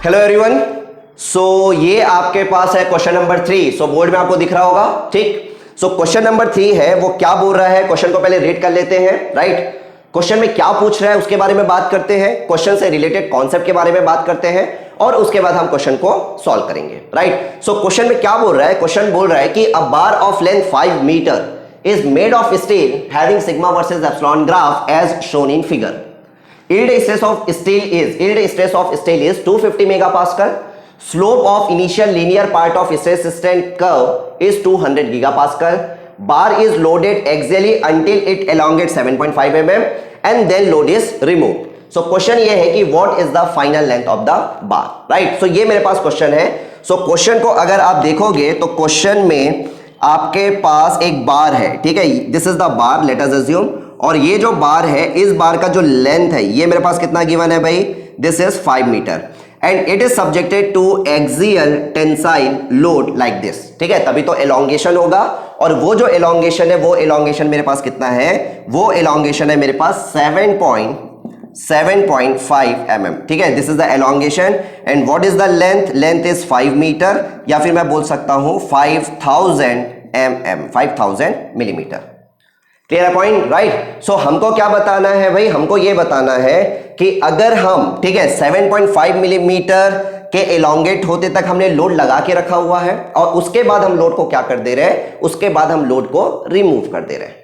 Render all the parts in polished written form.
Hello everyone. ये आपके पास है क्वेश्चन नंबर 3। बोर्ड में आपको दिख रहा होगा, ठीक। क्वेश्चन नंबर 3 है, वो क्या बोल रहा है, क्वेश्चन को पहले रीड कर लेते हैं। राइट, क्वेश्चन में क्या पूछ रहा है उसके बारे में बात करते हैं, क्वेश्चन से रिलेटेड कॉन्सेप्ट के बारे में बात करते हैं और उसके बाद हम क्वेश्चन को सॉल्व करेंगे। राइट, क्वेश्चन में क्या बोल रहा है, क्वेश्चन बोल रहा है कि a bar of length 5 metre is made of steel having sigma versus epsilon graph as shown in figure. Yield stress of steel is 250 megapascal. Slope of initial linear part of stress strain curve is 200 gigapascal. Bar is loaded axially until it elongates 7.5 mm and then load is removed. Question ये है कि what is the final length of the bar. Right, ये मेरे पास question है। Question को अगर आप देखोगे तो क्वेश्चन में आपके पास एक बार है, ठीक है, this is the bar, let us assume. और ये जो बार है, इस बार का जो लेंथ है ये मेरे पास कितना गिवन है भाई, this is 5 metre and it is subjected to axial tensile load like this, ठीक है, तभी तो एलोंगेशन होगा। और वो जो एलोंगेशन है, वो एलोंगेशन मेरे पास कितना है, वो एलोंगेशन है मेरे पास 7.5 mm, ठीक है, this is the elongation and what is the length, length is 5 metre या फिर मैं बोल सकता हूं 5000 mm, 5000 millimetre. Clear point, right. हमको क्या बताना है भाई, हमको ये बताना है कि अगर हम, ठीक है, 7.5 मिलीमीटर के एलोंगेट होते तक हमने लोड लगा के रखा हुआ है और उसके बाद हम लोड को क्या कर दे रहे हैं, उसके बाद हम लोड को रिमूव कर दे रहे हैं,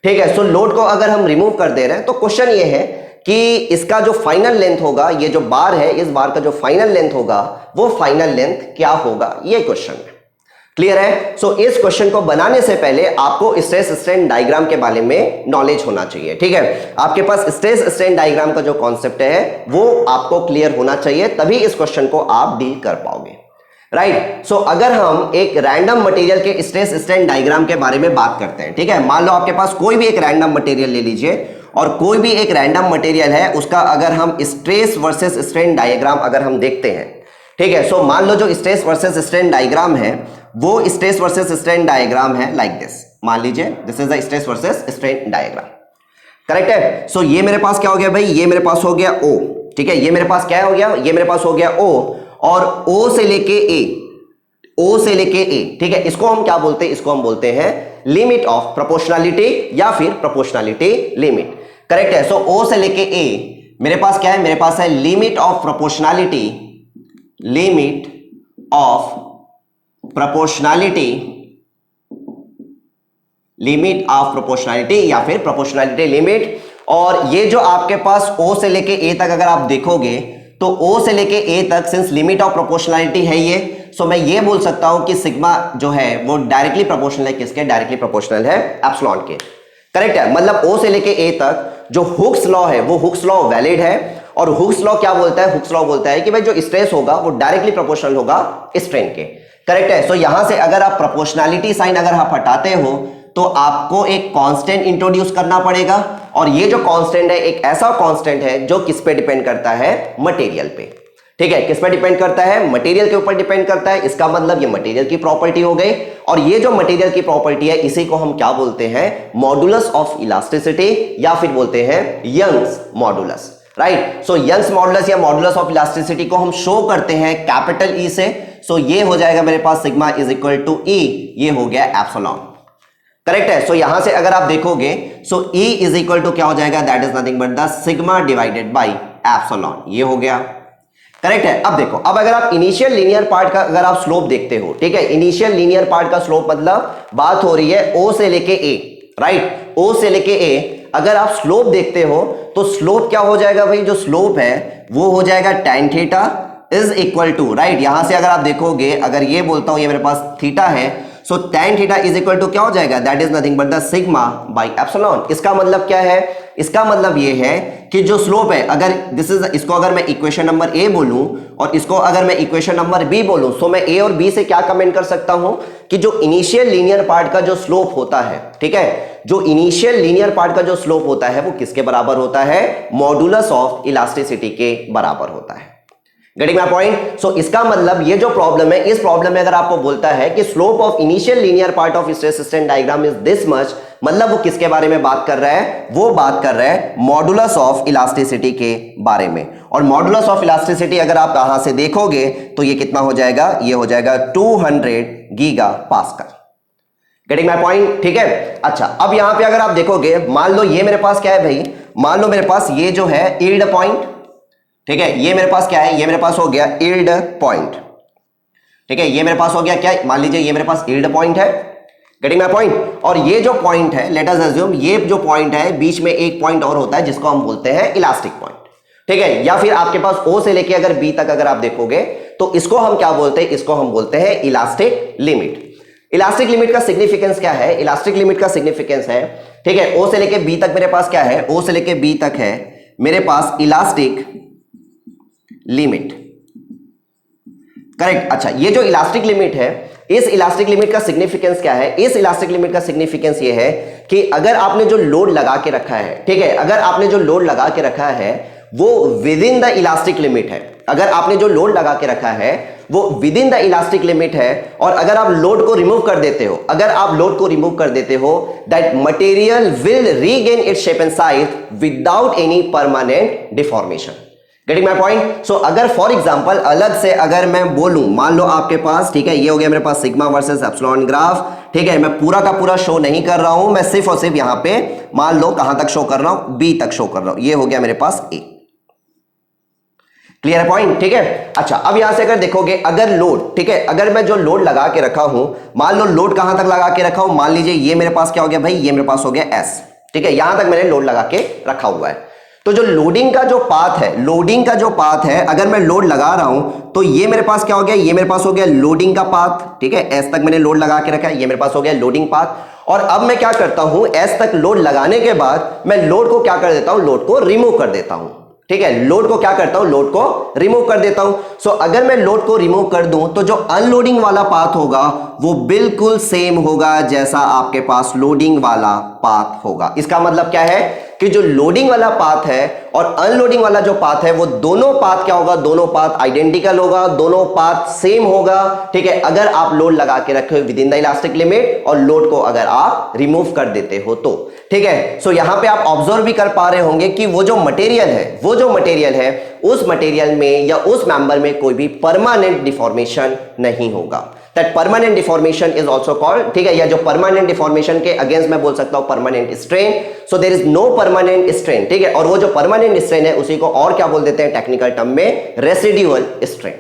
ठीक है। लोड को अगर हम रिमूव कर दे रहे हैं तो क्वेश्चन ये है कि इसका जो फाइनल लेंथ होगा, ये जो बार है, इस बार का जो फाइनल लेंथ होगा वो फाइनल लेंथ क्या होगा, ये क्वेश्चन है। क्लियर है। इस क्वेश्चन को बनाने से पहले आपको स्ट्रेस स्ट्रेन डायग्राम के बारे में नॉलेज होना चाहिए, ठीक है। आपके पास स्ट्रेस स्ट्रेन डायग्राम का जो कॉन्सेप्ट है वो आपको क्लियर होना चाहिए, तभी इस क्वेश्चन को आप डील कर पाओगे। राइट, अगर हम एक रैंडम मटेरियल के स्ट्रेस स्ट्रेन डायग्राम के बारे में बात करते हैं, ठीक है, मान लो आपके पास कोई भी एक रैंडम मटेरियल ले लीजिए और कोई भी एक रैंडम मटेरियल है, उसका अगर हम स्ट्रेस वर्सेस स्ट्रेन डायग्राम अगर हम देखते हैं, ठीक है, मान लो जो स्ट्रेस वर्सेस स्ट्रेन डायग्राम है वो स्ट्रेस वर्सेस स्ट्रेन डायग्राम है लाइक दिस। मान लीजिए this is the stress versus strain diagram, correct है। ये मेरे पास क्या हो गया भाई, ये मेरे पास हो गया O, ठीक है, ये मेरे पास क्या हो गया, ये मेरे पास हो गया O और O से लेके A, O से लेके A, ठीक है, इसको हम क्या बोलते हैं, इसको हम बोलते हैं लिमिट ऑफ प्रोपोर्शनलिटी या फिर प्रोपोर्शनलिटी लिमिट, करेक्ट है। O से लेके A मेरे पास क्या है, मेरे पास है limit of proportionality, limit of proportionality, limit of proportionality या फिर प्रोपोर्शनलिटी लिमिट। और ये जो आपके पास O से लेके A तक अगर आप देखोगे तो O से लेके A तक सिंस लिमिट ऑफ प्रोपोर्शनलिटी है ये, मैं ये बोल सकता हूं कि सिग्मा जो है वो डायरेक्टली प्रोपोर्शनल है किसके, डायरेक्टली प्रोपोर्शनल है एप्सिलॉन के, करेक्ट है। मतलब O से लेके A तक जो हुक्स लॉ है वो हुक्स लॉ वैलिड है। और हुक्स लॉ क्या बोलता है, हुक्स लॉ बोलता है कि भाई जो स्ट्रेस होगा वो डायरेक्टली प्रोपोर्शनल होगा स्ट्रेन के, करेक्ट है। यहां से अगर आप प्रोपोर्शनलिटी साइन अगर आप हटाते हो तो आपको एक कांस्टेंट इंट्रोड्यूस करना पड़ेगा और ये जो कांस्टेंट है एक ऐसा कांस्टेंट है जो किस पे डिपेंड करता है, मटेरियल पे, ठीक है। किस पे डिपेंड करता है, मटेरियल के ऊपर डिपेंड करता है। इसका मतलब ये मटेरियल की प्रॉपर्टी हो गई और ये जो मटेरियल की प्रॉपर्टी है इसी को हम क्या बोलते हैं, मॉडुलस ऑफ इलास्टिसिटी या फिर बोलते हैं Young's modulus, right. Young's modulus या मॉडुलस ऑफ इलास्टिसिटी को हम शो करते हैं कैपिटल ई से। ये हो जाएगा मेरे पास सिग्मा इज इक्वल टू ई, ये हो गया एप्सिलॉन, करेक्ट है। यहां से अगर आप देखोगे E इज इक्वल टू क्या हो जाएगा, that is nothing but the sigma divided by epsilon, ये हो गया, करेक्ट है। अब देखो, अब अगर आप इनिशियल लीनियर पार्ट का अगर आप स्लोप देखते हो, ठीक है, इनिशियल लीनियर पार्ट का स्लोप मतलब बात हो रही है O से लेके A, राइट, O से लेके A अगर आप स्लोप देखते हो तो स्लोप क्या हो जाएगा भाई, जो स्लोप है वो हो जाएगा tan theta is equal to, right, यहां से अगर आप देखोगे, अगर ये बोलता हूं ये मेरे पास थीटा है, tan theta is equal to क्या हो जाएगा, that is nothing but the sigma by epsilon. इसका मतलब क्या है, इसका मतलब ये है कि जो स्लोप है, अगर दिस इज, इसको अगर मैं इक्वेशन नंबर A बोलूं और इसको अगर मैं इक्वेशन नंबर B बोलूं, तो मैं A और B से क्या कमेंट कर सकता हूं कि जो इनिशियल लीनियर पार्ट का जो स्लोप होता है, ठीक है, जो इनिशियल लीनियर पार्ट का जो स्लोप होता है वो किसके बराबर होता है, मॉडुलस ऑफ इलास्टिसिटी के बराबर होता है। Getting my point? सो इसका मतलब ये जो प्रॉब्लम है, इस प्रॉब्लम में अगर आपको बोलता है कि slope of initial linear part of stress strain diagram is this much, मतलब वो किसके बारे में बात कर रहा है? वो बात कर रहा है मॉडुलस ऑफ इलास्टिसिटी के बारे में। और मॉडुलस ऑफ इलास्टिसिटी अगर आप यहां से देखोगे तो ये कितना हो जाएगा? ये हो जाएगा 200 giga pascal. Getting my point? ठीक है। अच्छा, अब यहां पे अगर आप देखोगे, मान लो ये मेरे पास क्या है भाई, मान लो मेरे पास ये जो है यील्ड पॉइंट, ठीक है, ये मेरे पास क्या है? ये मेरे पास हो गया यील्ड पॉइंट, ठीक है, ये मेरे पास हो गया क्या? मान लीजिए ये मेरे पास यील्ड पॉइंट है। Getting my point? और ये जो पॉइंट है, लेट अस अज्यूम ये जो पॉइंट है, बीच में एक पॉइंट और होता है जिसको हम बोलते हैं इलास्टिक पॉइंट, ठीक है, या फिर आपके पास O से लेके अगर B तक अगर आप देखोगे तो इसको हम क्या बोलते हैं? इसको हम बोलते हैं इलास्टिक लिमिट। इलास्टिक लिमिट का सिग्निफिकेंस क्या है? इलास्टिक लिमिट का सिग्निफिकेंस है, ठीक है, O से लेके B तक मेरे पास क्या है? O से लेके B तक है मेरे पास इलास्टिक लिमिट, करेक्ट। अच्छा, ये जो इलास्टिक लिमिट है, इस इलास्टिक लिमिट का सिग्निफिकेंस क्या है? इस इलास्टिक लिमिट का सिग्निफिकेंस ये है कि अगर आपने जो लोड लगा के रखा है, ठीक है, अगर आपने जो लोड लगा के रखा है वो with in the elastic limit है, अगर आपने जो लोड लगा के रखा है वो with in the elastic limit है, और अगर आप लोड को रिमूव कर देते हो, अगर आप लोड को रिमूव कर देते हो, that material will regain its shape and size without any permanent deformation. Getting my point? So अगर फॉर एग्जांपल अलग से अगर मैं बोलूं, मान लो आपके पास, ठीक है, ये हो गया मेरे पास सिग्मा वर्सेस एप्सिलॉन ग्राफ, ठीक है, मैं पूरा का पूरा शो नहीं कर रहा हूं, मैं सिर्फ और सिर्फ यहां पे मान लो कहां तक शो कर रहा हूं? B तक शो कर रहा हूं। ये हो गया मेरे पास A। क्लियर है पॉइंट? ठीक है। अच्छा, अब यहां से अगर देखोगे, अगर लोड, ठीक है, अगर मैं जो लोड लगा के रखा हूं, मान लो लोड कहां तक लगा के रखा हूं? मान लीजिए ये मेरे पास क्या हो गया भाई? ये मेरे पास हो गया S, ठीक है, यहां तक मैंने लोड लगा के रखा हुआ है। तो जो लोडिंग का जो पाथ है, लोडिंग का जो पाथ है, अगर मैं लोड लगा रहा हूं तो ये मेरे पास क्या हो गया? ये मेरे पास हो गया लोडिंग का पाथ, ठीक है, S तक मैंने लोड लगा के रखा है, ये मेरे पास हो गया लोडिंग पाथ। और अब मैं क्या करता हूं? S तक लोड लगाने के बाद मैं लोड को क्या कर देता हूं? लोड को रिमूव कर देता हूं, ठीक है, लोड को क्या करता हूं? लोड को रिमूव कर देता हूं। सो अगर मैं लोड को रिमूव कर दूं तो जो अनलोडिंग वाला पाथ होगा वो बिल्कुल सेम होगा जैसा आपके पास लोडिंग वाला पाथ होगा। इसका मतलब क्या है कि जो लोडिंग वाला पाथ है और अनलोडिंग वाला जो पाथ है वो दोनों पाथ क्या होगा? दोनों पाथ आइडेंटिकल होगा, दोनों पाथ सेम होगा, ठीक है, अगर आप लोड लगा के रखे हो with in the elastic limit और लोड को अगर आप रिमूव कर देते हो तो, ठीक है। सो यहां पे आप ऑब्जर्व भी कर पा रहे होंगे कि वो जो मटेरियल है, वो जो मटेरियल है उस मटेरियल में या उस मेंबर में कोई भी परमानेंट डिफॉर्मेशन नहीं होगा। That permanent deformation is also called, ठीक है, या जो परमानेंट डिफॉर्मेशन के अगेंस्ट मैं बोल सकता हूं permanent strain. So there is no permanent strain, ठीक है, और वो जो परमानेंट स्ट्रेन है उसी को और क्या बोल देते हैं टेक्निकल टर्म में? रेसिडुअल स्ट्रेन,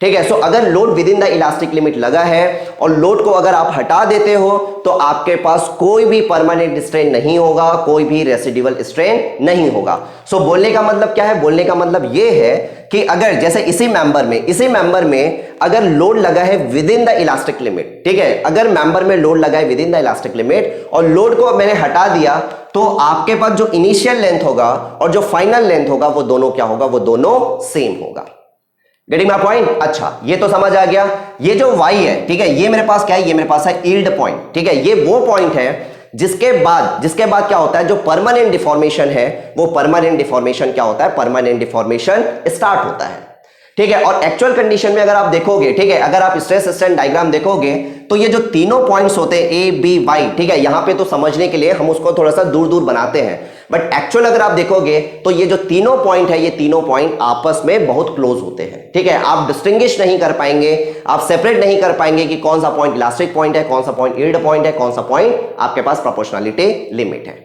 ठीक है। सो अगर load with in the elastic limit लगा है और लोड को अगर आप हटा देते हो तो आपके पास कोई भी परमानेंट स्ट्रेन नहीं होगा, कोई भी रेसिडुअल स्ट्रेन नहीं होगा। सो बोलने का मतलब क्या है? बोलने का मतलब ये है कि अगर जैसे इसी मेंबर में अगर लोड लगा है with in the elastic limit, ठीक है, अगर मेंबर में लोड लगा है with in the elastic limit और लोड को मैंने हटा दिया तो आपके पास जो इनिशियल लेंथ होगा और जो फाइनल लेंथ होगा वो दोनों क्या होगा? वो दोनों सेम होगा। Getting my point? अच्छा, ये तो समझ आ गया। ये जो y है, ठीक है, ये मेरे पास क्या है? ये मेरे पास है यील्ड पॉइंट, ठीक है, ये वो पॉइंट है जिसके बाद क्या होता है? जो परमानेंट डिफॉर्मेशन है वो परमानेंट डिफॉर्मेशन क्या होता है? परमानेंट डिफॉर्मेशन स्टार्ट होता है, ठीक है। और एक्चुअल कंडीशन में अगर आप देखोगे, ठीक है, अगर आप स्ट्रेस स्ट्रेन डायग्राम देखोगे तो ये जो तीनों पॉइंट्स होते हैं A, B, Y, ठीक है, यहां पे तो समझने के लिए हम उसको थोड़ा सा दूर दूर बनाते हैं, बट एक्चुअल अगर आप देखोगे तो ये जो तीनों पॉइंट है, ये तीनों पॉइंट आपस में बहुत क्लोज होते हैं, ठीक है। आप डिस्टिंग्विश नहीं कर पाएंगे, आप सेपरेट नहीं कर पाएंगे कि कौन सा पॉइंट इलास्टिक पॉइंट है, कौन सा पॉइंट यील्ड पॉइंट है, कौन सा पॉइंट आपके पास प्रोपोर्शनैलिटी लिमिट है।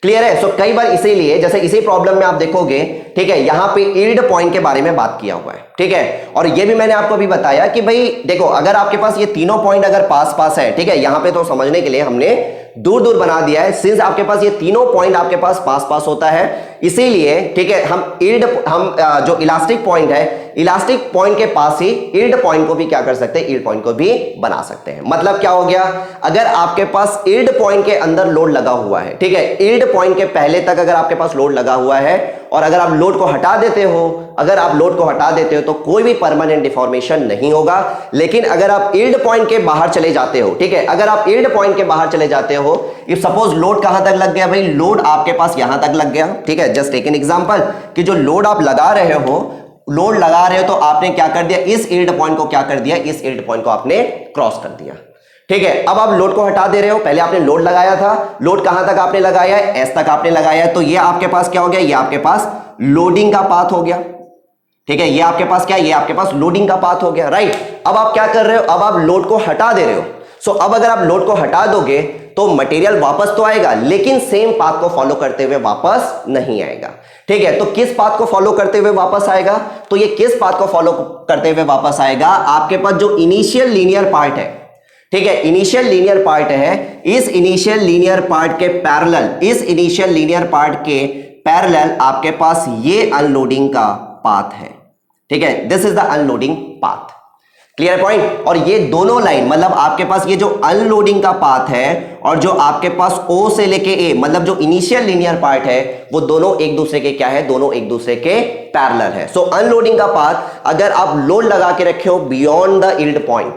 क्लियर है? सो कई बार इसीलिए जैसे इसी प्रॉब्लम में आप देखोगे, ठीक है, यहां पे यील्ड पॉइंट के बारे में बात किया हुआ है, ठीक है, और ये भी मैंने आपको अभी बताया कि भाई देखो अगर आपके पास ये तीनों पॉइंट अगर पास पास है, ठीक है, यहां पे तो समझने के लिए हमने दूर दूर बना दिया है, सिंस आपके पास ये तीनों पॉइंट आपके पास पास पास होता है, इसीलिए, ठीक है, हम जो इलास्टिक पॉइंट है, इलास्टिक पॉइंट के पास ही यील्ड पॉइंट को भी क्या कर सकते हैं? यील्ड पॉइंट को भी बना सकते हैं। मतलब क्या हो गया? अगर आपके पास यील्ड पॉइंट के अंदर लोड लगा हुआ है, ठीक है, यील्ड पॉइंट के पहले तक अगर आपके पास लोड लगा हुआ है और अगर आप लोड को हटा देते हो तो कोई भी परमानेंट डिफॉर्मेशन नहीं होगा। लेकिन अगर आप यील्ड पॉइंट के बाहर चले जाते हो, ठीक है, अगर आप यील्ड पॉइंट के बाहर चले जाते हो, इफ सपोज लोड कहां तक लग गया? भाई लोड आपके पास यहां तक लग गया, ठीक है, जस्ट टेक एन एग्जांपल कि जो लोड आप लगा रहे हो लोड लगा रहे हो तो आपने क्या कर दिया, इस यील्ड पॉइंट को क्या कर दिया, इस यील्ड पॉइंट को आपने क्रॉस कर दिया। ठीक है, अब आप लोड को हटा दे रहे हो, पहले आपने लोड लगाया था, लोड कहां तक आपने लगाया है, एस तक आपने लगाया है, तो ये आपके पास क्या हो गया, ये आपके पास लोडिंग का पाथ हो गया। ठीक है, ये आपके पास क्या है, ये आपके पास लोडिंग का पाथ हो गया, राइट। अब आप क्या कर रहे हो, अब आप लोड को हटा दे रहे हो। सो अब अगर आप लोड को हटा दोगे तो मटेरियल वापस तो आएगा, लेकिन सेम पाथ को फॉलो करते हुए वापस नहीं आएगा। ठीक है, तो किस पाथ को फॉलो करते हुए वापस आएगा, तो ये किस पाथ को फॉलो करते हुए वापस आएगा, आपके पास जो इनिशियल लीनियर पार्ट है, ठीक है, इनिशियल लीनियर पार्ट है, इस इनिशियल लीनियर पार्ट के पैरेलल, इस इनिशियल लीनियर पार्ट के पैरेलल आपके पास ये अनलोडिंग का पाथ है। ठीक है, this is the unloading path. Clear point. और ये दोनों लाइन, मतलब आपके पास ये जो अनलोडिंग का पाथ है और जो आपके पास O से लेके ए, मतलब जो इनिशियल लीनियर पार्ट है, वो दोनों एक दूसरे के क्या है, दोनों एक दूसरे के पैरेलल है। सो अनलोडिंग का पाथ अगर आप लोड लगा के रखे हो बियॉन्ड द यील्ड पॉइंट,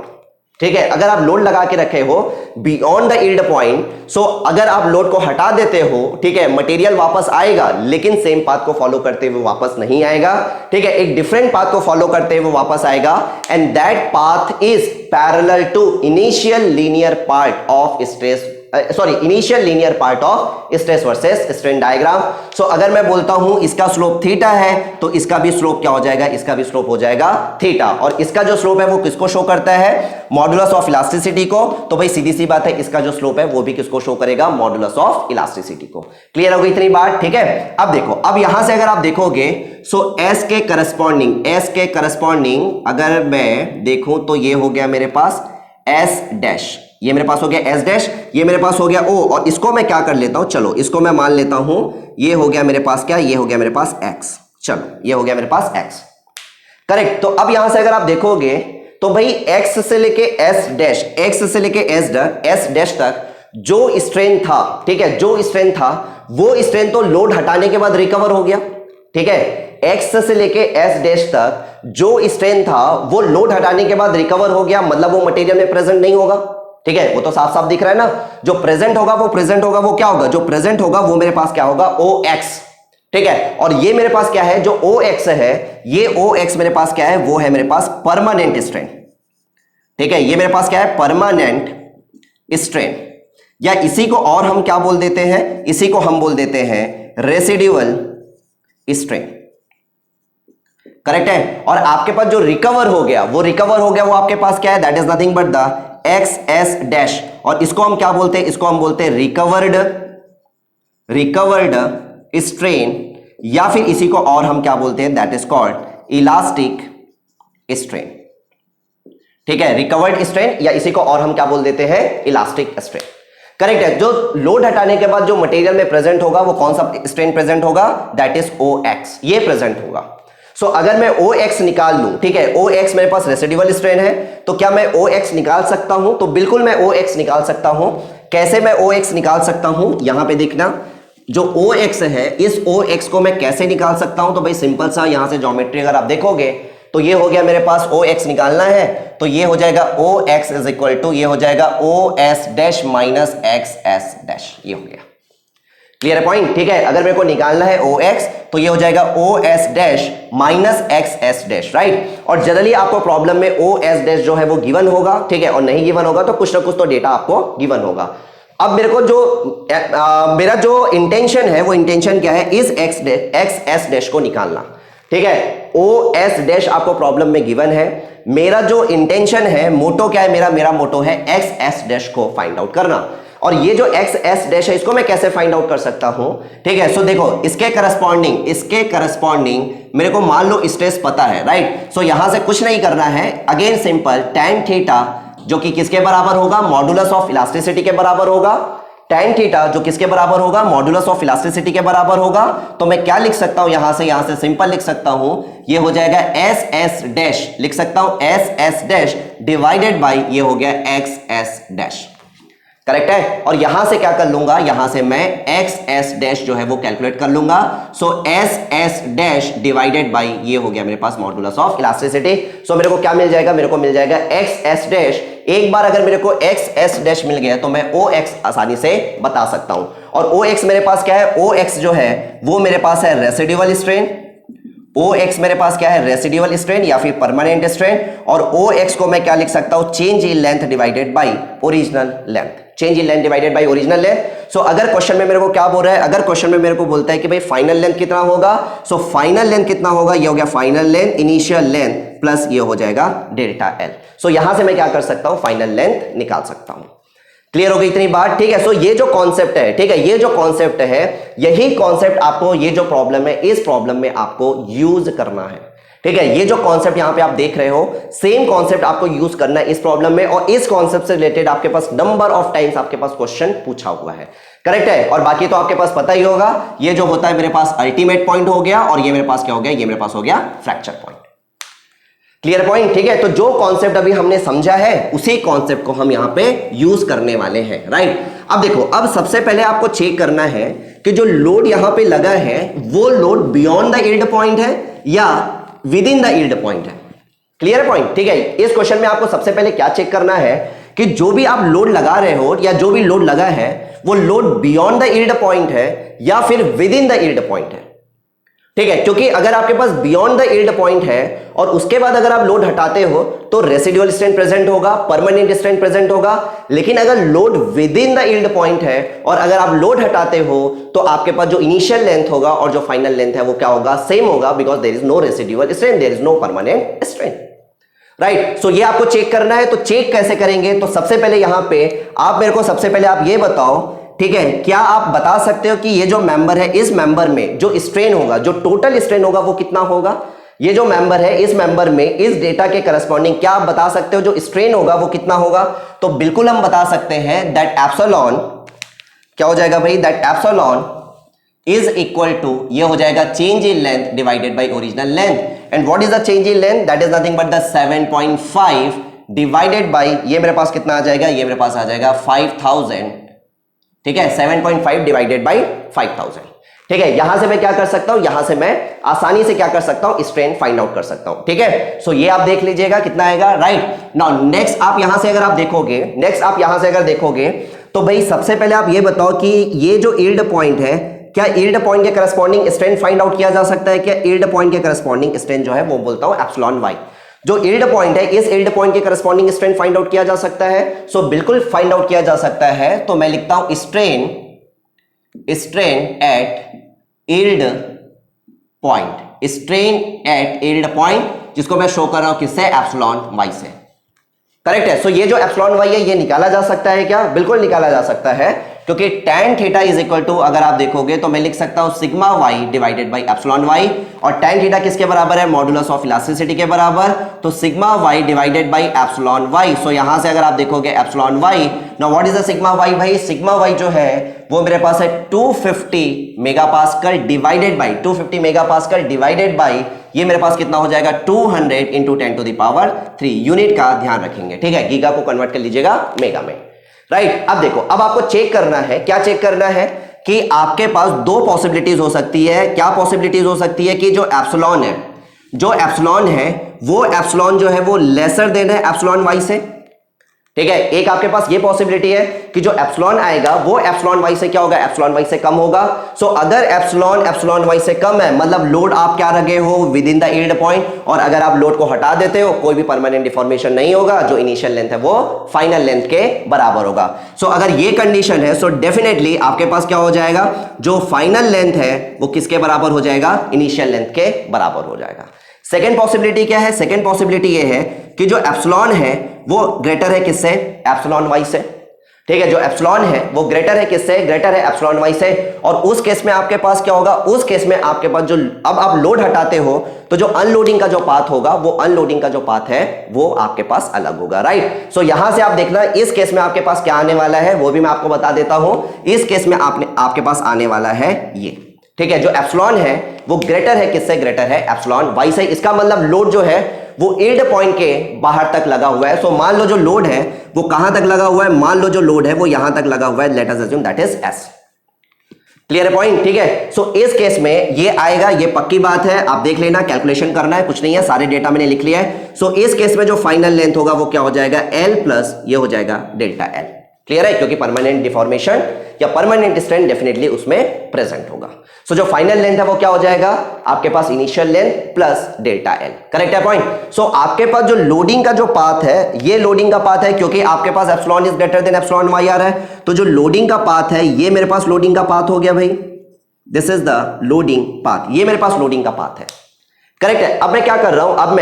ठीक है, अगर आप लोड लगा के रखे हो beyond the yield point, so अगर आप लोड को हटा देते हो, ठीक है, मटेरियल वापस आएगा, लेकिन सेम पाथ को फॉलो करते हुए वापस नहीं आएगा। ठीक है, एक डिफरेंट पाथ को फॉलो करते हुए वापस आएगा, and that path is parallel to initial linear part of stress, initial linear part of stress versus strain diagram. So अगर मैं बोलता हूं इसका स्लोप थीटा है, तो इसका भी स्लोप क्या हो जाएगा, इसका भी स्लोप हो जाएगा थीटा। और इसका जो स्लोप है वो किसको शो करता है, मॉडुलस ऑफ इलास्टिसिटी को। तो भाई सीधी सी बात है, इसका जो स्लोप है वो भी किसको शो करेगा, मॉडुलस ऑफ इलास्टिसिटी को। क्लियर हो गई इतनी बात। ठीक है, अब देखो, अब यहां से अगर आप देखोगे, सो एस के करस्पॉन्डिंग अगर मैं देखूं तो ये हो गया मेरे पास एस डैश, ये मेरे पास हो गया एस डैश, ये मेरे पास हो गया ओ, और इसको मैं क्या कर लेता हूं, चलो इसको मैं मान लेता हूं, ये हो गया मेरे पास क्या, ये हो गया मेरे पास एक्स। चलो ये हो गया मेरे पास एक्स, करेक्ट। तो अब यहां से अगर आप देखोगे तो भाई एक्स से लेके एस डैश, एक्स से लेके एस डैश तक जो स्ट्रेन था, ठीक है, जो स्ट्रेन था वो स्ट्रेन तो लोड हटाने के बाद रिकवर हो गया। ठीक है, एक्स से लेके एस डैश तक जो स्ट्रेन था वो लोड हटाने के बाद रिकवर हो गया, मतलब वो मटेरियल में प्रेजेंट नहीं होगा। ठीक है, वो तो साफ साफ दिख रहा है ना, जो प्रेजेंट होगा वो क्या होगा, जो प्रेजेंट होगा वो मेरे पास क्या होगा, ओ एक्स। ठीक है, और ये मेरे पास क्या है, जो ओ एक्स है, ये ओ एक्स मेरे पास क्या है, वो है मेरे पास परमानेंट स्ट्रेन। ठीक है, ये मेरे पास क्या है, परमानेंट स्ट्रेन, या इसी को और हम क्या बोल देते हैं, इसी को हम बोल देते हैं रेसिड्यूअल स्ट्रेन। करेक्ट है। और आपके पास जो रिकवर हो गया वो आपके पास क्या है, that is nothing but the x S dash, और इसको हम क्या बोलते हैं, इसको हम बोलते हैं रिकवर्ड स्ट्रेन, या फिर इसी को और हम क्या बोलते हैं, that is called elastic strain. ठीक है, रिकवर्ड स्ट्रेन, या इसी को और हम क्या बोल देते हैं, इलास्टिक स्ट्रेन। करेक्ट है। जो लोड हटाने के बाद जो मटेरियल में प्रेजेंट होगा वो कौन सा स्ट्रेन प्रेजेंट होगा, दैट इज ओ एक्स, ये प्रेजेंट होगा। सो अगर मैं ओ एक्स निकाल लूं, ठीक है, ओ एक्स मेरे पास रेसिडुअल स्ट्रेन है, तो क्या मैं ओ एक्स निकाल सकता हूं, तो बिल्कुल मैं ओ एक्स निकाल सकता हूं। कैसे मैं ओ एक्स निकाल सकता हूं, यहां पे देखना, जो ओ एक्स है, इस ओ एक्स को मैं कैसे निकाल सकता हूं, तो भाई सिंपल सा, यहां से ज्योमेट्री अगर आप देखोगे तो ये हो गया मेरे पास ओ एक्स निकालना है, तो ये हो जाएगा O X is equal to, ये हो जाएगा O S dash minus X S dash, ये हो गया। Clear point. ठीक है, अगर मेरे को निकालना है ओ एक्स तो ये हो जाएगा O S dash minus X S dash, right. और जनरली आपको प्रॉब्लम में ओ एस डैश जो है वो गिवन होगा, ठीक है, और नहीं गिवन होगा तो कुछ ना कुछ तो डेटा आपको गिवन होगा। अब मेरे को जो मेरा जो इंटेंशन है, वो इंटेंशन क्या है, इस एक्स एस डैश को निकालना। ठीक है, ओ एस डैश आपको प्रॉब्लम में गिवन है, मेरा जो इंटेंशन है, मोटो क्या है मेरा मोटो है एक्स एस डैश को फाइंड आउट करना। और ये जो एक्स एस डैश है इसको मैं कैसे फाइंड आउट कर सकता हूं, ठीक है। सो देखो, इसके करस्पॉन्डिंग मेरे को मान लो स्ट्रेस पता है, राइट। सो यहां से कुछ नहीं करना है, अगेन सिंपल, tan थीटा जो कि किसके बराबर होगा, मॉडुलस ऑफ इलास्टिसिटी के बराबर होगा। tan थीटा जो किसके बराबर होगा, मॉडुलस ऑफ इलास्टिसिटी के बराबर होगा। तो मैं क्या लिख सकता हूं, यहां से सिंपल लिख सकता हूं, ये हो जाएगा एस एस डैश, लिख सकता हूं S S dash divided by, ये हो गया एक्स एस डैश। करेक्ट है। और यहां से क्या कर लूंगा, यहां से मैं एक्स एस डैश जो है वो कैलकुलेट कर लूंगा। So S S dash divided by, ये हो गया मेरे पास मॉडुलस ऑफ इलास्टिसिटी। सो मेरे को क्या मिल जाएगा, मेरे को मिल जाएगा एक्स एस डैश। एक बार अगर मेरे को एक्स एस डैश मिल गया तो मैं ओ एक्स आसानी से बता सकता हूं। और ओ एक्स मेरे पास क्या है, ओ एक्स जो है वो मेरे पास है रेसिडुअल स्ट्रेन, OX मेरे पास क्या है, रेसिडुअल स्ट्रेन या फिर परमानेंट स्ट्रेन, और OX को मैं क्या लिख सकता हूं, change in length divided by original length, change in length divided by original length. So अगर क्वेश्चन में मेरे को क्या बोल रहा है, अगर क्वेश्चन में मेरे को बोलता है कि भाई फाइनल लेंथ कितना होगा, सो फाइनल लेंथ कितना होगा, ये हो गया final length initial length plus ये हो जाएगा डेल्टा एल। सो यहां से मैं क्या कर सकता हूं, फाइनल लेंथ निकाल सकता हूं। क्लियर हो गई इतनी बात, ठीक है। सो ये जो कॉन्सेप्ट है, ठीक है, ये जो कॉन्सेप्ट है, यही कॉन्सेप्ट आपको, ये जो प्रॉब्लम है, इस प्रॉब्लम में आपको यूज करना है, ठीक है। ये जो कॉन्सेप्ट यहां पे आप देख रहे हो, सेम कॉन्सेप्ट आपको यूज करना है इस प्रॉब्लम में, और इस कॉन्सेप्ट से रिलेटेड आपके पास नंबर ऑफ टाइम्स आपके पास क्वेश्चन पूछा हुआ है, करेक्ट है। और बाकी तो आपके पास पता ही होगा, ये जो होता है मेरे पास अल्टीमेट पॉइंट हो गया, और ये मेरे पास क्या हो गया, ये मेरे पास हो गया फ्रैक्चर पॉइंट। क्लियर पॉइंट, ठीक है। तो जो कॉन्सेप्ट अभी हमने समझा है, उसी कॉन्सेप्ट को हम यहां पे यूज करने वाले हैं, राइट। अब देखो, अब सबसे पहले आपको चेक करना है कि जो लोड यहां पे लगा है, वो load beyond the yield point है या with in the yield point है। क्लियर पॉइंट, ठीक है। इस क्वेश्चन में आपको सबसे पहले क्या चेक करना है कि जो भी आप लोड लगा रहे हो या जो भी लोड लगा है, वो load beyond the yield point है या फिर with in the yield point है, ठीक है। क्योंकि अगर आपके पास बियॉन्ड द यील्ड पॉइंट है और उसके बाद अगर आप लोड हटाते हो तो रेसिडुअल स्ट्रेन प्रेजेंट होगा, परमानेंट स्ट्रेन प्रेजेंट होगा। लेकिन अगर load with in the yield point है और अगर आप लोड हटाते हो तो आपके पास जो इनिशियल लेंथ होगा और जो फाइनल लेंथ है वो क्या होगा, सेम होगा, because there is no residual strain, there is no permanent strain, right. So ये आपको चेक करना है। तो चेक कैसे करेंगे, तो सबसे पहले यहां पे आप मेरे को सबसे पहले आप ये बताओ, ठीक है, क्या आप बता सकते हो कि ये जो मेंबर है, इस मेंबर में जो स्ट्रेन होगा, जो टोटल स्ट्रेन होगा वो कितना होगा। ये जो मेंबर है, इस मेंबर में इस डेटा के करस्पॉन्डिंग क्या आप बता सकते हो जो स्ट्रेन होगा वो कितना होगा। तो बिल्कुल हम बता सकते हैं दैट एप्सिलॉन क्या हो जाएगा भाई, that epsilon is equal to, ये हो जाएगा change in length divided by original length. And what is the change in length, that is nothing but the 7.5 divided by, ये मेरे पास कितना आ जाएगा, ये मेरे पास आ जाएगा 5000, ठीक है। 7.5 डिवाइडेड बाय 5000, ठीक है। यहां से मैं क्या कर सकता हूं, यहां से मैं आसानी से क्या कर सकता हूं, स्ट्रेन फाइंड आउट कर सकता हूं, ठीक है। सो ये आप देख लीजिएगा कितना आएगा, राइट। नाउ नेक्स्ट आप यहां से अगर आप देखोगे, नेक्स्ट आप यहां से अगर देखोगे तो भाई सबसे पहले आप ये बताओ कि ये जो यील्ड पॉइंट है, क्या यील्ड पॉइंट के करस्पॉन्डिंग स्ट्रेन फाइंड आउट किया जा सकता है क्या। यील्ड पॉइंट के करस्पॉन्डिंग स्ट्रेन जो है वो बोलता हूं एप्सिलॉन वाई। जो यील्ड पॉइंट है, इस यील्ड पॉइंट के करस्पॉन्डिंग स्ट्रेन फाइंड आउट किया जा सकता है। सो बिल्कुल फाइंड आउट किया जा सकता है। तो मैं लिखता हूं strain at yield point, strain at yield point, जिसको मैं शो कर रहा हूं किससे, एप्सिलॉन वाई से, करेक्ट है। सो ये जो एप्सिलॉन वाई है ये निकाला जा सकता है क्या, बिल्कुल निकाला जा सकता है, क्योंकि tan theta is equal to, अगर आप देखोगे तो मैं लिख सकता हूं sigma Y divided by epsilon Y, और tan थीटा किसके बराबर है, मॉडुलस ऑफ इलास्टिसिटी के बराबर, तो sigma Y divided by epsilon Y. So यहां से अगर आप देखोगे epsilon Y, now what is the sigma Y, भाई सिग्मा वाई जो है वो मेरे पास है 250 megapascal divided by 250 megapascal divided by, ये मेरे पास कितना हो जाएगा 200 into 10 to the power 3 unit का ध्यान रखेंगे, ठीक है। गीगा को कन्वर्ट कर लीजिएगा मेगा में, राइट। अब देखो, अब आपको चेक करना है, क्या चेक करना है कि आपके पास दो पॉसिबिलिटीज हो सकती है। क्या पॉसिबिलिटीज हो सकती है कि जो एप्सिलॉन है, जो एप्सिलॉन है वो एप्सिलॉन जो है वो लेसर देन है एप्सिलॉन वाई से, ठीक है। एक आपके पास ये पॉसिबिलिटी है कि जो एप्सिलॉन आएगा वो एप्सिलॉन वाई से क्या होगा, एप्सिलॉन वाई से कम होगा। सो अगर एप्सिलॉन वाई से कम है, मतलब लोड आप क्या रखे हो, with in the yield point, और अगर आप लोड को हटा देते हो कोई भी परमानेंट डिफॉर्मेशन नहीं होगा, जो इनिशियल लेंथ है वो फाइनल लेंथ के बराबर होगा। सो अगर ये कंडीशन है, सो डेफिनेटली आपके पास क्या हो जाएगा, जो फाइनल लेंथ है वो किसके बराबर हो जाएगा, इनिशियल लेंथ के बराबर हो जाएगा। सेकेंड पॉसिबिलिटी क्या है, सेकेंड पॉसिबिलिटी ये है कि जो एप्सिलॉन है वो ग्रेटर है किससे, एप्सिलॉन वाई से, ठीक है। जो एप्सिलॉन है वो ग्रेटर है किससे, ग्रेटर है एप्सिलॉन वाई से। और उस केस में आपके पास क्या होगा, उस केस में आपके पास जो अब आप लोड हटाते हो तो जो अनलोडिंग का जो पाथ होगा, वो अनलोडिंग का जो पाथ है वो आपके पास अलग होगा, राइट। सो यहां से आप देखना, इस केस में आपके पास क्या आने वाला है वो भी मैं आपको बता देता हूं। इस केस में आपके पास आने वाला है ये, ठीक है। जो एप्सिलॉन है वो ग्रेटर है किससे, ग्रेटर है एप्सिलॉन वाई से। इसका मतलब लोड जो है वो यील्ड पॉइंट के बाहर तक लगा हुआ है। सो मान लो जो लोड है वो कहां तक लगा हुआ है, मान लो जो लोड है वो यहां तक लगा हुआ है, let us assume that is S. Clear point, ठीक है। सो इस केस में ये आएगा, ये पक्की बात है, आप देख लेना, कैलकुलेशन करना है, कुछ नहीं है, सारे डेटा मैंने लिख लिया है। सो इस केस में जो फाइनल लेंथ होगा वो क्या हो जाएगा, एल प्लस ये हो जाएगा डेल्टा एल। क्लियर है, क्योंकि परमानेंट डिफॉर्मेशन या परमानेंट स्ट्रेन डेफिनेटली उसमें प्रेजेंट होगा। सो जो फाइनल लेंथ है वो क्या हो जाएगा, आपके पास initial length plus delta L. Correct है पॉइंट। सो आपके पास जो लोडिंग का जो पाथ है, ये लोडिंग का पाथ है, क्योंकि आपके पास epsilon is greater than epsilon Y R है, तो जो लोडिंग का पाथ है ये मेरे पास लोडिंग का पाथ हो गया भाई, this is the loading path, ये मेरे पास लोडिंग का पाथ है। करेक्ट है। अब मैं क्या कर रहा हूं, अब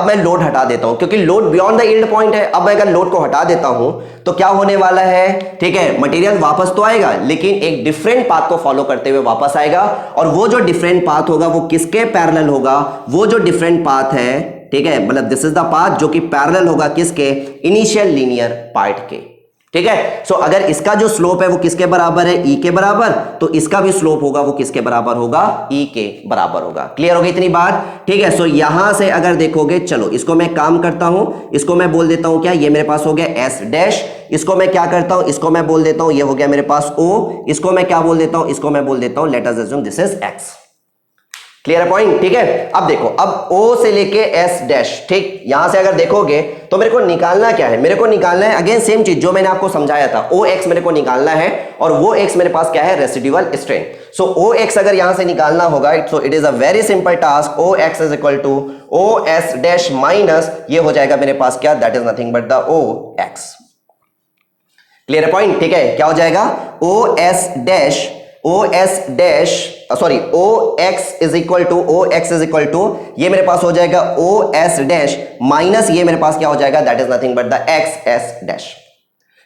मैं लोड हटा देता हूं, क्योंकि load beyond the yield point है। अब मैं अगर लोड को हटा देता हूं तो क्या होने वाला है, ठीक है, मटेरियल वापस तो आएगा लेकिन एक डिफरेंट पाथ को फॉलो करते हुए वापस आएगा, और वो जो डिफरेंट पाथ होगा वो किसके पैरेलल होगा, वो जो डिफरेंट पाथ है, ठीक है, मतलब दिस इज द पाथ जो कि पैरेलल होगा किसके, इनिशियल लीनियर पार्ट के। ठीक है। सो अगर इसका जो स्लोप है वो किसके बराबर है, ई के बराबर, तो इसका भी स्लोप होगा वो किसके बराबर होगा, ई के बराबर होगा। क्लियर हो गई इतनी बात। ठीक है। सो यहां से अगर देखोगे, चलो इसको मैं काम करता हूं, इसको मैं बोल देता हूं क्या, ये मेरे पास हो गया एस डैश, इसको मैं क्या करता हूं, इसको मैं बोल देता हूं ये हो गया मेरे पास ओ, इसको मैं क्या बोल देता हूं, इसको मैं बोल देता हूं let us assume this is x. Clear है पॉइंट। ठीक है। अब देखो, अब O से लेके S डैश, ठीक, यहां से अगर देखोगे तो मेरे को निकालना क्या है, मेरे को निकालना है अगेन सेम चीज जो मैंने आपको समझाया था, OX मेरे को निकालना है, और वो X मेरे पास क्या है, रेसिडुअल स्ट्रेन। सो OX अगर यहां से निकालना होगा, so it is a very simple task, OX is equal to OS dash minus ये हो जाएगा मेरे पास क्या, that is nothing but the OX। Clear है पॉइंट। ठीक है। क्या हो जाएगा, OS dash sorry OX is equal to ये मेरे पास हो जाएगा OS डैश माइनस ये मेरे पास क्या हो जाएगा, that is nothing but the XS dash.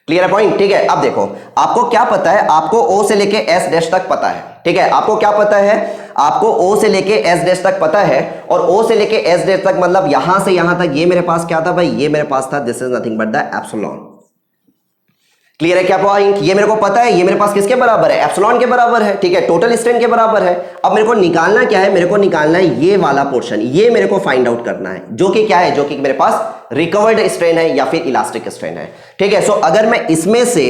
Clear है पॉइंट। ठीक है। अब देखो, आपको क्या पता है, आपको O से लेके S डैश तक पता है। ठीक है। आपको क्या पता है, आपको O से लेके S डैश तक पता है, और O से लेके S डैश तक मतलब यहां से यहां तक ये मेरे पास क्या था भाई, ये मेरे पास था this is nothing but the epsilon. Clear है क्या पॉइंट, ये मेरे को पता है, ये मेरे पास किसके बराबर है, एप्सिलॉन के बराबर है। ठीक है, टोटल स्ट्रेन के बराबर है। अब मेरे को निकालना क्या है, मेरे को निकालना है ये वाला पोर्शन, ये मेरे को फाइंड आउट करना है, जो कि क्या है, जो कि मेरे पास रिकवर्ड स्ट्रेन है या फिर इलास्टिक स्ट्रेन है। ठीक है। सो अगर मैं इसमें से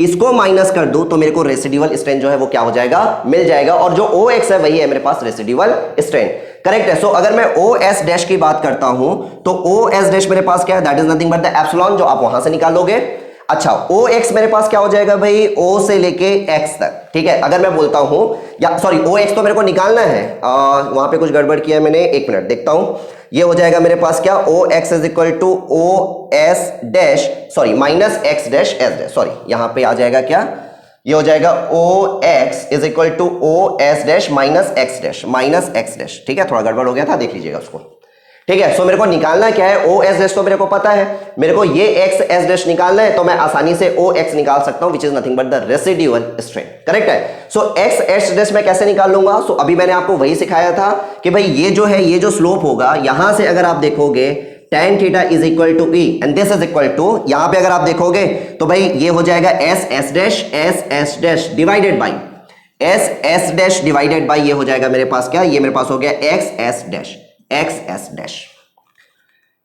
इसको माइनस कर दूं तो मेरे को रेसिडुअल स्ट्रेन जो है वो क्या हो जाएगा, मिल जाएगा, और जो OX है वही है मेरे पास रेसिडुअल स्ट्रेन। करेक्ट है। सो अगर मैं OS डैश की बात करता हूं तो OS डैश मेरे पास क्या है, that is nothing but the epsilon, जो आप वहां से निकालोगे। अच्छा, OX मेरे पास क्या हो जाएगा भाई, O से लेके X तक। ठीक है। अगर मैं बोलता हूं, या सॉरी OX तो मेरे को निकालना है, वहां पे कुछ गड़बड़ किया है मैंने, एक मिनट देखता हूं। ये हो जाएगा मेरे पास क्या, OX is equal to OS dash sorry minus X dash S dash, sorry यहां पे आ जाएगा क्या, ये हो जाएगा OX is equal to OS dash minus X dash. ठीक है, थोड़ा गड़बड़ हो गया था, देख लीजिएगा उसको। ठीक है। सो मेरे को निकालना क्या है, OS डैश तो मेरे को पता है, मेरे को ये XS डैश निकालना है, तो मैं आसानी से OX निकाल सकता हूं, विच is nothing but the residual strain. Correct है। सो XS डैश मैं कैसे निकाल लूंगा, सो अभी मैंने आपको वही सिखाया था कि भाई ये जो है, ये जो स्लोप होगा, यहां से अगर आप देखोगे tan theta is equal to E and this is equal to, यहां पे अगर आप देखोगे तो भाई ये हो जाएगा SS dash divided by SS dash divided by ये हो जाएगा मेरे पास क्या, ये मेरे पास हो गया XS डैश।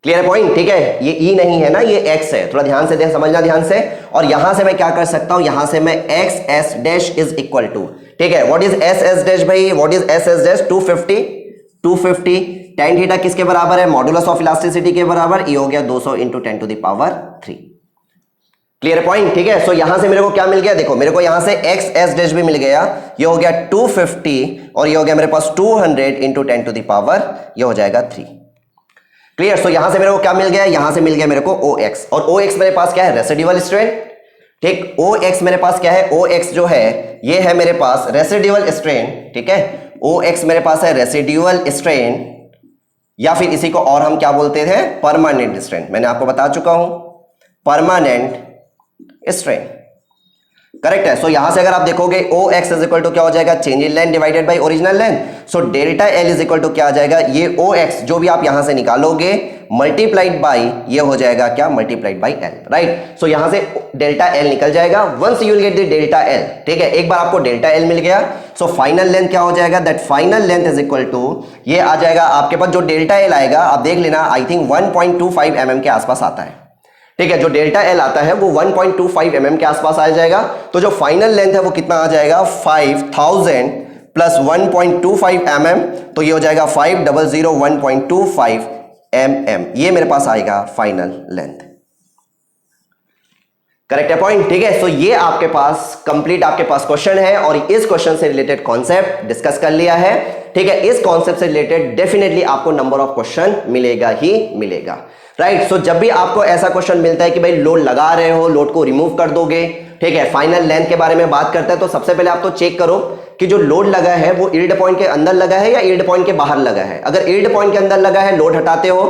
क्लियर है पॉइंट। ठीक है। ये E नहीं है ना, ये X है, थोड़ा ध्यान से समझना ध्यान से। और यहां से मैं क्या कर सकता हूं, यहां से मैं XS dash is equal to, ठीक है, व्हाट इज SS डैश भाई, what is SS dash, 250 tan theta किसके बराबर है, मॉडुलस ऑफ इलास्टिसिटी के बराबर, ये हो गया 200 into 10 to the power 3। Clear point. ठीक है। सो यहां से मेरे को क्या मिल गया, देखो मेरे को यहां से XS डैश भी मिल गया, ये हो गया 250, और ये हो गया मेरे पास 200 इंटू 10 टू द पावर, ये हो जाएगा 3। क्लियर। सो यहां से मेरे को क्या मिल गया, यहां से मिल गया मेरे को OX, और OX मेरे पास क्या है, रेसिडुअल स्ट्रेन। ठीक, OX मेरे पास क्या है, OX जो है ये है मेरे पास रेसिडुअल स्ट्रेन। ठीक है, OX मेरे पास है रेसिडुअल स्ट्रेन, या फिर इसी को और हम क्या बोलते थे, परमानेंट स्ट्रेन। मैंने आपको बता चुका हूं, परमानेंट स्ट्रेन। करेक्ट है। सो यहां से अगर आप देखोगे OX इज इक्वल टू क्या हो जाएगा, change in length divided by original length. So delta L is equal to क्या आ जाएगा, ये OX जो भी आप यहां से निकालोगे मल्टीप्लाइड बाय ये हो जाएगा क्या, multiplied by L। Right. So यहां से डेल्टा L निकल जाएगा, once you will get the delta L। ठीक है, एक बार आपको डेल्टा L मिल गया, सो फाइनल लेंथ क्या हो जाएगा, that final length is equal to ये आ जाएगा आपके पास, जो डेल्टा L आएगा आप देख लेना, आई थिंक 1.25 mm के आसपास आता है। ठीक है, जो डेल्टा L आता है वो 1.25 mm के आसपास आ जाएगा। तो जो फाइनल लेंथ है वो कितना आ जाएगा, 5000 प्लस 1.25 mm, तो ये हो जाएगा 5001.25 mm, ये मेरे पास आएगा फाइनल लेंथ। करेक्ट है पॉइंट, ठीक है। सो ये आपके पास कंप्लीट आपके पास क्वेश्चन है और इस क्वेश्चन से रिलेटेड कॉन्सेप्ट डिस्कस कर लिया है, ठीक है। इस कॉन्सेप्ट से रिलेटेड डेफिनेटली आपको नंबर ऑफ क्वेश्चन मिलेगा ही मिलेगा, राइट। सो जब भी आपको ऐसा क्वेश्चन मिलता है कि भाई लोड लगा रहे हो, लोड को रिमूव कर दोगे, ठीक है, फाइनल लेंथ के बारे में बात करता है, तो सबसे पहले आप तो चेक करो कि जो लोड लगा है वो यील्ड पॉइंट के अंदर लगा है या यील्ड पॉइंट के बाहर लगा है। अगर यील्ड पॉइंट के अंदर लगा है, लोड हटाते हो,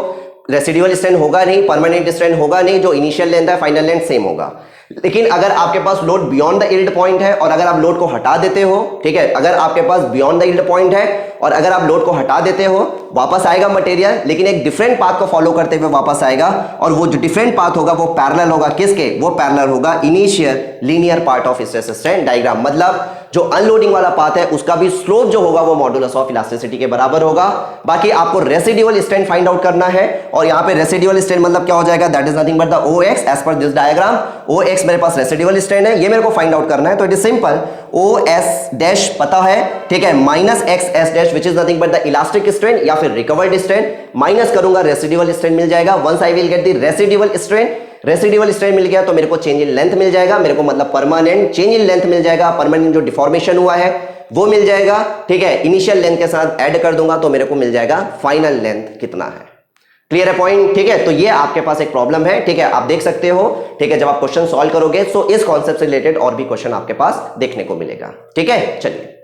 रेसिडुअल स्ट्रेन होगा नहीं, परमानेंट स्ट्रेन होगा नहीं, जो इनिशियल लेंथ है फाइनल लेंथ सेम होगा। लेकिन अगर आपके पास load beyond the yield point है और अगर आप लोड को हटा देते हो, ठीक है, अगर आपके पास बियॉन्ड द यील्ड पॉइंट है और अगर आप लोड को हटा देते हो, वापस आएगा मटेरियल, लेकिन एक डिफरेंट पाथ को फॉलो करते हुए वापस आएगा और वो जो डिफरेंट पाथ होगा वो पैरेलल होगा किसके, वो पैरेलल होगा initial linear part of stress strain diagram. मतलब जो अनलोडिंग वाला पाथ है उसका भी स्लोप जो होगा वो मॉडुलस ऑफ इलास्टिसिटी के बराबर होगा। बाकी आपको रेसिडुअल स्ट्रेन फाइंड आउट करना है और यहां पे रेसिडुअल स्ट्रेन मतलब क्या हो जाएगा, that is nothing but the OX as per this diagram. OX मेरे पास रेसिडुअल स्ट्रेन है, ये मेरे को फाइंड आउट करना है, तो it is simple, OS dash पता है, ठीक है, minus XS dash which is nothing but the elastic strain या फिर रिकवर्ड स्ट्रेन, माइनस करूंगा रेसिडुअल स्ट्रेन मिल जाएगा। Once I will get the residual strain, residual strain मिल गया तो मेरे को चेंज इन लेंथ मिल जाएगा, मेरे को मतलब परमानेंट चेंज इन लेंथ मिल जाएगा, परमानेंट जो डिफॉर्मेशन हुआ है वो मिल जाएगा, ठीक है। इनिशियल लेंथ के साथ ऐड कर दूंगा तो मेरे को मिल जाएगा फाइनल लेंथ कितना है। क्लियर है पॉइंट, ठीक है। तो ये आपके पास एक प्रॉब्लम है, ठीक है, आप देख सकते हो, ठीक है, जब आप क्वेश्चन सॉल्व करोगे तो इस कॉन्सेप्ट से रिलेटेड और भी क्वेश्चन आपके पास देखने को मिलेगा, ठीक है। चलिए